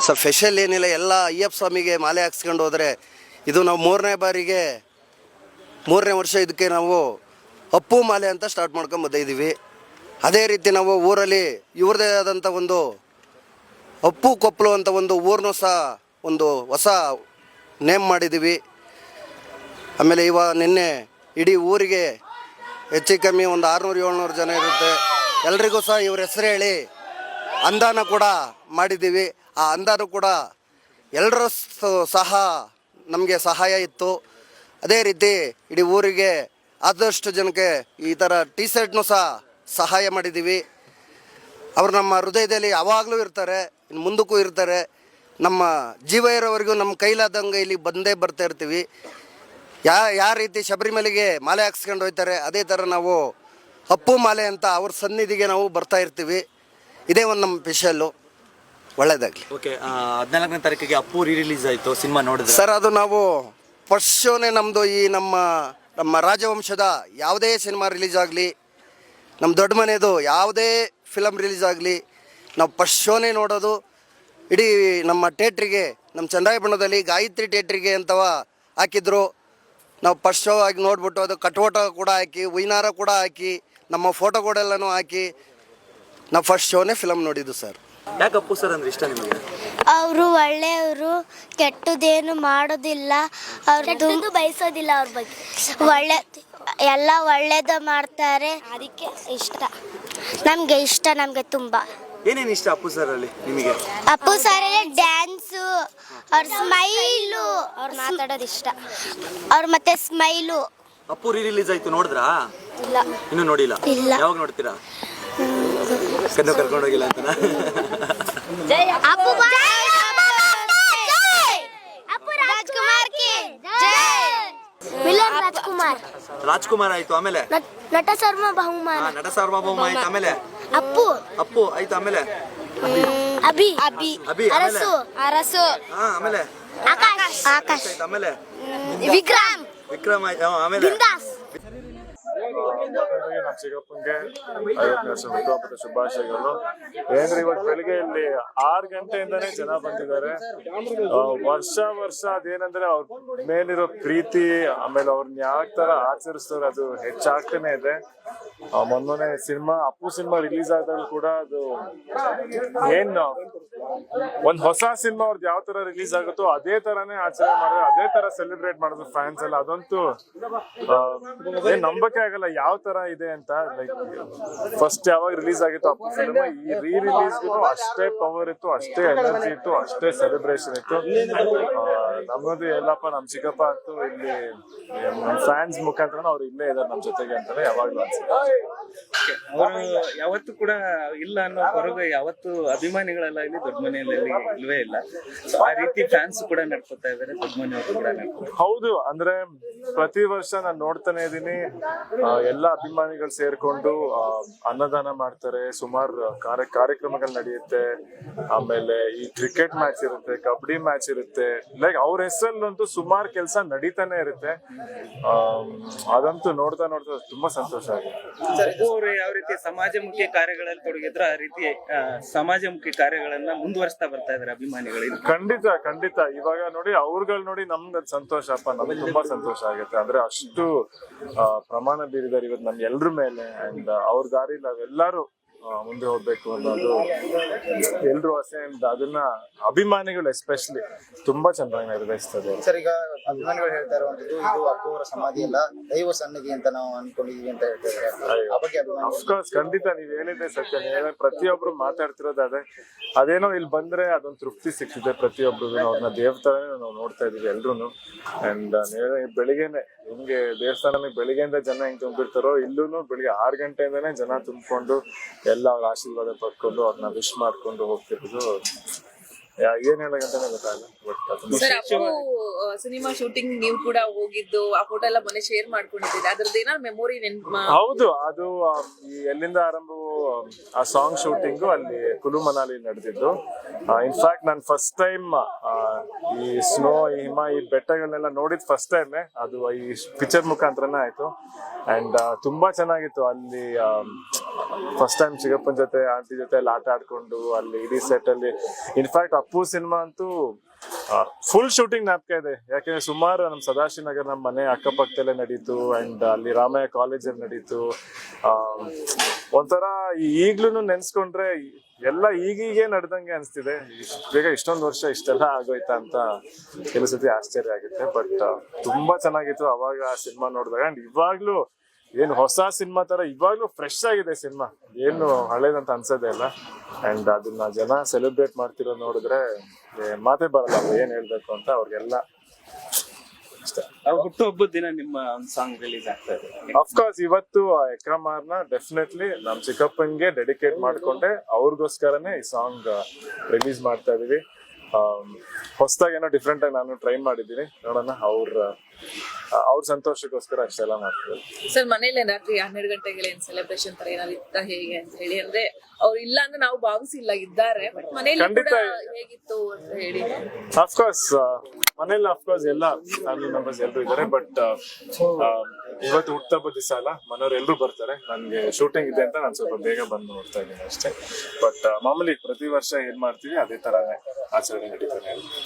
Sir special ಏನಿಲ್ಲ, ಎಲ್ಲ ಅಯ್ಯಪ್ಪ ಸ್ವಾಮಿಗೆ ಮಾಲೆ ಹಾಕ್ಸ್ಕೊಂಡು ಹೋದರೆ ಇದು ನಾವು ಮೂರನೇ ವರ್ಷ ಇದಕ್ಕೆ ನಾವು ಅಪ್ಪು ಮಾಲೆ ಅಂತ ಸ್ಟಾರ್ಟ್ ಮಾಡ್ಕೊಂಡು ಬಂದಿದ್ದೀವಿ. ಅದೇ ರೀತಿ ನಾವು ಊರಲ್ಲಿ ಇವ್ರದೇ ಆದಂಥ ಒಂದು ಅಪ್ಪು ಕೊಪ್ಪಲು ಅಂತ ಒಂದು ಊರನ್ನೂ ಸಹ ಒಂದು ಹೊಸ ನೇಮ್ ಮಾಡಿದ್ದೀವಿ. ಆಮೇಲೆ ನಿನ್ನೆ ಇಡೀ ಊರಿಗೆ ಹೆಚ್ಚು ಕಮ್ಮಿ ಒಂದು 600-700 ಜನ ಇರುತ್ತೆ. ಎಲ್ರಿಗೂ ಸಹ ಇವ್ರ ಹೆಸರು ಹೇಳಿ ಅನುದಾನ ಕೂಡ ಮಾಡಿದ್ದೀವಿ. ಆ ಅನುದಾನ ಕೂಡ ಎಲ್ಲರೂ ಸಹ ನಮಗೆ ಸಹಾಯ ಇತ್ತು. ಅದೇ ರೀತಿ ಇಡೀ ಊರಿಗೆ ಆದಷ್ಟು ಜನಕ್ಕೆ ಈ ಥರ ಟೀ ಶರ್ಟ್ನೂ ಸಹ ಸಹಾಯ ಮಾಡಿದ್ದೀವಿ. ಅವರು ನಮ್ಮ ಹೃದಯದಲ್ಲಿ ಯಾವಾಗಲೂ ಇರ್ತಾರೆ, ಇನ್ನು ಮುಂದಕ್ಕೂ ಇರ್ತಾರೆ. ನಮ್ಮ ಜೀವ ಇರೋವರೆಗೂ ನಮ್ಮ ಕೈಲಾದಂಗೆ ಇಲ್ಲಿ ಬಂದೇ ಬರ್ತಾ ಇರ್ತೀವಿ. ಯಾವ ರೀತಿ ಶಬರಿಮಲೆಗೆ ಮಾಲೆ ಹಾಕ್ಸ್ಕೊಂಡು ಹೋಗ್ತಾರೆ, ಅದೇ ಥರ ನಾವು ಅಪ್ಪು ಮಾಲೆ ಅಂತ ಅವ್ರ ಸನ್ನಿಧಿಗೆ ನಾವು ಬರ್ತಾ ಇರ್ತೀವಿ. ಇದೇ ಒಂದು ನಮ್ಮ ಸ್ಪೆಷಲ್ಲು. ಒಳ್ಳೆಯದಾಗಲಿ. ಓಕೆ, 14ನೇ ತಾರೀಕಿಗೆ ಅಪ್ಪು ರಿಲೀಸ್ ಆಯಿತು, ಸಿನಿಮಾ ನೋಡಿದ್ರೆ? ಸರ್ ಅದು ನಾವು ಫಸ್ಟ್ ಶೋನೇ ನಮ್ಮದು. ಈ ನಮ್ಮ ರಾಜವಂಶದ ಯಾವುದೇ ಸಿನಿಮಾ ರಿಲೀಸ್ ಆಗಲಿ, ನಮ್ಮ ದೊಡ್ಡ ಮನೆಯದು ಯಾವುದೇ ಫಿಲಮ್ ರಿಲೀಸ್ ಆಗಲಿ, ನಾವು ಫಸ್ಟ್ ಶೋನೇ ನೋಡೋದು. ಇಡೀ ನಮ್ಮ ಥಿಯೇಟ್ರಿಗೆ, ನಮ್ಮ ಚಂದ್ರಾಯಪಟ್ಟಣದಲ್ಲಿ ಗಾಯತ್ರಿ ಥಿಯೇಟ್ರಿಗೆ ಅಂತವ ಹಾಕಿದ್ರು. ನಾವು ಫಸ್ಟ್ ಶೋ ಆಗಿ ನೋಡ್ಬಿಟ್ಟು ಅದು ಕಟ್ವಟ ಕೂಡ ಹಾಕಿ, ಉಯ್ನಾರ ಕೂಡ ಹಾಕಿ, ನಮ್ಮ ಫೋಟೋಗಳೆಲ್ಲನೂ ಹಾಕಿ ನಾವು ಫಸ್ಟ್ ಶೋನೇ ಫಿಲಮ್ ನೋಡಿದ್ದು ಸರ್. ಯಾಕೆ ಅಪ್ಪು ಸರ್ ಅಂದ್ರೆ ಇಷ್ಟ ನಿಮಗೆ? ಅವರು ಒಳ್ಳೆಯವರು, ಕೆಟ್ಟದೇನು ಮಾಡೋದಿಲ್ಲ, ಅವ್ರದ್ದು ಬಯಸೋದಿಲ್ಲ. ಅವ್ರ ಬಗ್ಗೆ ಎಲ್ಲ ಒಳ್ಳೇದು ಮಾಡ್ತಾರೆ, ಅದಕ್ಕೆ ಇಷ್ಟ. ನಮಗೆ ಇಷ್ಟ, ನಮಗೆ ತುಂಬ. ಏನೇನು ಇಷ್ಟ ಅಪ್ಪು ಸರ್ ಅಲ್ಲಿ ನಿಮಗೆ? ಅಪ್ಪು ಸರ್ ಡ್ಯಾನ್ಸು, ಅವ್ರ ಸ್ಮೈಲು, ಅವ್ರು ಮಾತಾಡೋದು ಇಷ್ಟ. ಅವ್ರ ಮತ್ತೆ ಸ್ಮೈಲು. ಅಪ್ಪು ರಿಲೀಸ್ ಆಯ್ತು, ನೋಡಿದ್ರಾ? ಇಲ್ಲ, ಇನ್ನೂ ನೋಡಿಲ್ಲ. ಇಲ್ಲ. ಯಾವಾಗ ನೋಡ್ತೀರಾ? ಕರ್ಕೊಂಡು ಹೋಗಿಲ್ಲ ಅಂತ. ರಾಜ್ಕುಮಾರ್ ಆಯ್ತು, ಆಮೇಲೆ ನಟ ಸಾರ್ವಭೌಮ ಆಯ್ತು, ಆಮೇಲೆ ಅಪ್ಪು ಆಯ್ತು, ಆಮೇಲೆ ಅಭಿ ಅರಸು, ಆಮೇಲೆ ಆಕಾಶ್, ಆಮೇಲೆ ವಿಕ್ರಮ್ ಆಯ್ತು, ಆಮೇಲೆ ನಮ್ಮ ಚಿಕ್ಕಪ್ಪಂಗೆ 50ನೇ ವರ್ಷ ಹುಟ್ಟುಹಬ್ಬದ ಶುಭಾಶಯಗಳು. ಏನ್ರಿ, ಇವತ್ತು ಬೆಳಿಗ್ಗೆ ಇಲ್ಲಿ 6 ಗಂಟೆಯಿಂದಾನೇ ಜನ ಬಂದಿದ್ದಾರೆ. ವರ್ಷ ಅದೇನಂದ್ರೆ ಅವ್ರ ಮೇಲಿರೋ ಪ್ರೀತಿ, ಆಮೇಲೆ ಅವ್ರನ್ನ ಯಾವ ತರ ಆಚರಿಸ್ತಾರೆ ಅದು ಹೆಚ್ಚಾಗ್ತಾನೆ ಇದೆ. ಮೊನ್ನೆ ಅಪ್ಪು ಸಿನಿಮಾ ರಿಲೀಸ್ ಆದಾಗ ಕೂಡ ಅದು ಒಂದ್ ಹೊಸ ಸಿನಿಮಾ ಅವ್ರದ್ದು ಯಾವ ತರ ರಿಲೀಸ್ ಆಗುತ್ತೋ ಅದೇ ತರಾನೇ ಆಚರಣೆ ಮಾಡಿದ್ರೆ, ಅದೇ ತರ ಸೆಲೆಬ್ರೇಟ್ ಮಾಡಿದ್ರು ಫ್ಯಾನ್ಸ್ ಎಲ್ಲ. ಅದಂತೂ ನಂಬಕ್ಕೆ ಆಗಲ್ಲ ಯಾವ ತರ ಇದೆ ಅಂತ. ಲೈಕ್ ಫಸ್ಟ್ ಯಾವಾಗ ರಿಲೀಸ್ ಆಗಿತ್ತು ಅಪ್ಪು ಸಿನಿಮಾ, ಈ ರಿಲೀಸ್ಗೂ ಅಷ್ಟೇ ಪವರ್ ಇತ್ತು, ಅಷ್ಟೇ ಎನರ್ಜಿ ಇತ್ತು, ಅಷ್ಟೇ ಸೆಲೆಬ್ರೇಷನ್ ಇತ್ತು. ನಮ್ಮದು ಎಲ್ಲಪ್ಪ, ನಮ್ ಚಿಕ್ಕಪ್ಪ ಅಂತೂ ಇಲ್ಲಿ ಫ್ಯಾನ್ಸ್ ಮುಖಾಂತರ ಅವ್ರು ಇಲ್ಲೇ ಇದಾರೆ ನಮ್ಮ ಜೊತೆಗೆ ಅಂತಾನೆ ಯಾವಾಗ್ಲೂ ಅನ್ಸುತ್ತೆ. ಅವರು ಯಾವತ್ತೂ ಕೂಡ ಇಲ್ಲ ಅನ್ನೋ ಹೊರಗೆ ಯಾವತ್ತು ಅಭಿಮಾನಿಗಳೆಲ್ಲ ಇಲ್ಲಿ ದೊಡ್ಡ ಮನೆಯಲ್ಲಿ ಇಲ್ವೇ ಇಲ್ಲ. ಆ ರೀತಿ ಫ್ಯಾನ್ಸ್ ಕೂಡ ನಡ್ಕೋತಾ ಇದಾರೆ, ದೊಡ್ಡ ಮನೆಯವರು ಕೂಡ ನಡ್ಕೋತಾರೆ. ಹೌದು, ಅಂದ್ರೆ ಪ್ರತಿ ವರ್ಷ ನಾನು ನೋಡ್ತಾನೆ ಇದೀನಿ, ಎಲ್ಲ ಅಭಿಮಾನಿಗಳು ಸೇರ್ಕೊಂಡು ಅನ್ನದಾನ ಮಾಡ್ತಾರೆ, ಸುಮಾರು ಕಾರ್ಯಕ್ರಮಗಳು ನಡೆಯುತ್ತೆ. ಆಮೇಲೆ ಈ ಕ್ರಿಕೆಟ್ ಮ್ಯಾಚ್ ಇರುತ್ತೆ, ಕಬಡ್ಡಿ ಮ್ಯಾಚ್ ಇರುತ್ತೆ. ಲೈಕ್ ಅವ್ರ ಹೆಸರಲ್ಲಂತೂ ಸುಮಾರು ಕೆಲಸ ನಡೀತಾನೆ ಇರುತ್ತೆ. ಅದಂತೂ ನೋಡ್ತಾ ತುಂಬಾ ಸಂತೋಷ ಆಗುತ್ತೆ. ಅವರು ಯಾವ ರೀತಿ ಸಮಾಜಮುಖಿ ಕಾರ್ಯಗಳಲ್ಲಿ ತೊಡಗಿದ್ರು, ಆ ರೀತಿ ಸಮಾಜಮುಖಿ ಕಾರ್ಯಗಳನ್ನ ಮುಂದುವರಿಸ್ತಾ ಬರ್ತಾ ಇದಾರೆ ಅಭಿಮಾನಿಗಳು. ಖಂಡಿತ ಇವಾಗ ನೋಡಿ ಅವ್ರುಗಳು ನೋಡಿ ನಮ್ಗೆ ಸಂತೋಷಪ್ಪ, ನಮ್ಗೆ ತುಂಬಾ ಸಂತೋಷ ಆಗುತ್ತೆ. ಅಂದ್ರೆ ಅಷ್ಟು ಪ್ರಮಾಣ ಬೀರಿದಾರೆ ಇವತ್ತು ನಮ್ ಎಲ್ರ ಮೇಲೆ. ಅಂಡ್ ಅವ್ರ ದಾರಿ ನಾವೆಲ್ಲರೂ ಮುಂದೆ ಹೋಗ್ಬೇಕು ಅನ್ನೋದು ಎಲ್ರು ಆಸೆ. ಅಂಡ್ ಅದನ್ನ ಅಭಿಮಾನಿಗಳು ಎಸ್ಪೆಷಲಿ ತುಂಬಾ ಚೆನ್ನಾಗಿ ನಿರ್ವಹಿಸ್ತದೆ. ಸರ್, ಈಗ ಅಭಿಮಾನಿಗಳು ಹೇಳ್ತಾ ಇರುವಂತದ್ದು ಇದು ಅಪ್ಪು ಅವರ ಸಮಾಧಿ ಅಲ್ಲ, ದೈವ ಸನ್ನಿಧಿ ಅಂತ ನಾವು ಅನ್ಕೊಂಡಿದೀವಿ ಅಂತ ಹೇಳ್ತಾರೆ. ಅಫ್ಕೋರ್ಸ್, ಖಂಡಿತ ನೀವ್ ಹೇಳಿದ್ರೆ ಸತ್ಯ. ಪ್ರತಿಯೊಬ್ರು ಮಾತಾಡ್ತಿರೋದು ಅದೇನೋ ಇಲ್ಲಿ ಬಂದ್ರೆ ಅದೊಂದು ತೃಪ್ತಿ ಸಿಗ್ತಿದೆ ಪ್ರತಿಯೊಬ್ರು. ಅವ್ರನ್ನ ದೇವಸ್ಥಾನ ನಾವು ನೋಡ್ತಾ ಇದೀವಿ ಎಲ್ರು. ಅಂಡ್ ಬೆಳಿಗ್ಗೆನೆ ಹಿಂಗೆ ದೇವಸ್ಥಾನ ಬೆಳಿಗ್ಗೆಯಿಂದ ಜನ ಹೆಂಗ್ ತುಂಬಿರ್ತಾರೋ, ಇಲ್ಲೂ ಬೆಳಿಗ್ಗೆ 6 ಗಂಟೆಯಿಂದಾನೇ ಜನ ತುಂಬಿಕೊಂಡು ಎಲ್ಲ ಅವ್ರ ಆಶೀರ್ವಾದ ಪಡ್ಕೊಂಡು ಅವ್ರನ್ನ ವಿಶ್ ಮಾಡ್ಕೊಂಡು ಹೋಗ್ತಿರೋದು ಏನ್ ಹೇಳಕಂತಾನೆ ಗೊತ್ತಾಗಲ್ಲ ಬಟ್ ತುಂಬಾ ಸರ್ ಅಪ್ಪು ಸಿನಿಮಾ ಶೂಟಿಂಗ್ ನೀವು ಕೂಡ ಹೋಗಿದ್ದು ಆ ಫೋಟೋ ಎಲ್ಲ ಮನೆ ಶೇರ್ ಮಾಡ್ಕೊಂಡಿದ್ದೀರಿ ಅದ್ರದ್ದು ಏನಾದ್ರು ಮೆಮೊರಿ ಹೌದು ಅದು ಈ ಎಲ್ಲಿಂದ ಆರಂಭವು ಆ ಸಾಂಗ್ ಶೂಟಿಂಗು ಅಲ್ಲಿ ಕುಲು ಮನಾಲಿ ನಡೆದಿದ್ದು. ಇನ್ಫ್ಯಾಕ್ಟ್ ನಾನು ಫಸ್ಟ್ ಟೈಮ್ ಈ ಸ್ನೋ ಈ ಹಿಮ ಈ ಬೆಟ್ಟಗಳನ್ನೆಲ್ಲ ನೋಡಿದ್ ಫಸ್ಟ್ ಟೈಮ್ ಅದು ಈ ಪಿಕ್ಚರ್ ಮುಖಾಂತರನೇ ಆಯ್ತು. ಅಂಡ್ ತುಂಬಾ ಚೆನ್ನಾಗಿತ್ತು ಅಲ್ಲಿ. ಫಸ್ಟ್ ಟೈಮ್ ಚಿಕ್ಕಪ್ಪನ ಜೊತೆ ಆಂಟಿ ಜೊತೆ ಅಲ್ಲಿ ಆಟ ಆಡ್ಕೊಂಡು ಅಲ್ಲಿ ಇಡೀ ಸೆಟ್ ಅಲ್ಲಿ. ಇನ್ಫ್ಯಾಕ್ಟ್ ಅಪ್ಪು ಸಿನಿಮಾ ಅಂತೂ ಫುಲ್ ಶೂಟಿಂಗ್ ಜ್ಞಾಪಕ ಇದೆ. ಯಾಕೆಂದ್ರೆ ಸುಮಾರು ನಮ್ ಸದಾಶಿವ ನಗರ್ ನಮ್ಮ ಮನೆ ಅಕ್ಕಪಕ್ಕದಲ್ಲೇ ನಡೀತು. ಅಂಡ್ ಅಲ್ಲಿ ರಾಮಯ್ಯ ಕಾಲೇಜಲ್ಲಿ ನಡೀತು. ಒಂಥರ ಈಗ್ಲೂ ನೆನ್ಸ್ಕೊಂಡ್ರೆ ಎಲ್ಲ ಈಗೀಗೆ ನಡೆದಂಗೆ ಅನ್ಸ್ತಿದೆ. ಬೇಗ ಇಷ್ಟೊಂದು ವರ್ಷ ಇಷ್ಟೆಲ್ಲ ಆಗೋಯ್ತಾ ಅಂತ ಕೆಲವು ಸತಿ ಆಶ್ಚರ್ಯ ಆಗುತ್ತೆ. ಬಟ್ ತುಂಬಾ ಚೆನ್ನಾಗಿತ್ತು ಅವಾಗ ಆ ಸಿನಿಮಾ ನೋಡಿದಾಗ. ಅಂಡ್ ಇವಾಗ್ಲೂ ಏನು ಹೊಸ ಸಿನಿಮಾ ತರ ಇವಾಗ್ಲೂ ಫ್ರೆಶ್ ಆಗಿದೆ ಸಿನಿಮಾ, ಏನು ಹಳೇದಂತ ಅನ್ಸೋದೇ ಇಲ್ಲ. ಅಂಡ್ ಅದನ್ನ ಜನ ಸೆಲೆಬ್ರೇಟ್ ಮಾಡ್ತಿರೋ ನೋಡಿದ್ರೆ ಮಾತೇ ಬರಲ್ಲ ಏನ್ ಹೇಳ್ಬೇಕು ಅಂತ. ಅವ್ರಿಗೆಲ್ಲ ಅಷ್ಟೇ. ಹುಟ್ಟುಹಬ್ಬದ ದಿನ ನಿಮ್ಮ ಒಂದು ಸಾಂಗ್ ರಿಲೀಸ್ ಆಗ್ತಾ ಇದೆ. ಅಫ್ಕೋರ್ಸ್ ಇವತ್ತು ಎಕ್ರಮಾರ್ನ ಡೆಫಿನೆಟ್ಲಿ ನಮ್ ಚಿಕ್ಕಪ್ಪನ್ಗೆ ಡೆಡಿಕೇಟ್ ಮಾಡ್ಕೊಂಡೆ ಅವ್ರಿಗೋಸ್ಕರನೇ ಈ ಸಾಂಗ್ ರಿಲೀಸ್ ಮಾಡ್ತಾ ಇದೀವಿ. ಹೊಸದಾಗಿ ಏನೋ ಡಿಫ್ರೆಂಟ್ ಆಗಿ ನಾನು ಟ್ರೈ ಮಾಡಿದ್ದೀನಿ, ನೋಡೋಣ. ಅವ್ರ ಸಂತೋಷಕ್ಕೋಸ್ಕರ ಅಷ್ಟೆಲ್ಲ ಮಾಡ್ತೀವಿ. ಸರ್ ಮನೇಲಿ ರಾತ್ರಿ 12 ಗಂಟೆಗೆ ಏನ್ ಸೆಲೆಬ್ರೇಷನ್ ತರ ಏನಾದ್ರು ಇತ್ತ ಹೇಗೆ ಅಂತ ಹೇಳಿ? ಅಂದ್ರೆ ಅವ್ರು ಇಲ್ಲ ಅಂದ್ರೆ ನಾವು ಭಾವಿಸಿಲ್ಲ, ಇದ್ದಾರೆ. ಬಟ್ ಮನೇಲಿ ಕೂಡ ಹೇಗಿತ್ತು ಅಂತ ಹೇಳಿ. ಅಫ್ಕೋರ್ಸ್ ಮನೇಲಿ ಅಫ್ಕೋರ್ಸ್ ಎಲ್ಲ ಫ್ಯಾಮಿಲಿ ಮೆಂಬರ್ಸ್ ಎಲ್ಲರೂ ಇದ್ದಾರೆ. ಬಟ್ ಇವತ್ತು ಹುಟ್ಟಹಬ್ಬದ ದಿವಸ ಅಲ್ಲ, ಮನೆಯವ್ರು ಎಲ್ಲರೂ ಬರ್ತಾರೆ. ನನ್ಗೆ ಶೂಟಿಂಗ್ ಇದೆ ಅಂತ ನಾನು ಸ್ವಲ್ಪ ಬೇಗ ಬಂದು ನೋಡ್ತಾ ಇದ್ದೀನಿ ಅಷ್ಟೇ. ಬಟ್ ಮಾಮೂಲಿ ಪ್ರತಿ ವರ್ಷ ಏನ್ ಮಾಡ್ತೀವಿ ಅದೇ ತರಾನೇ ಆಚರಣೆ ನಡೀತಾನೆ.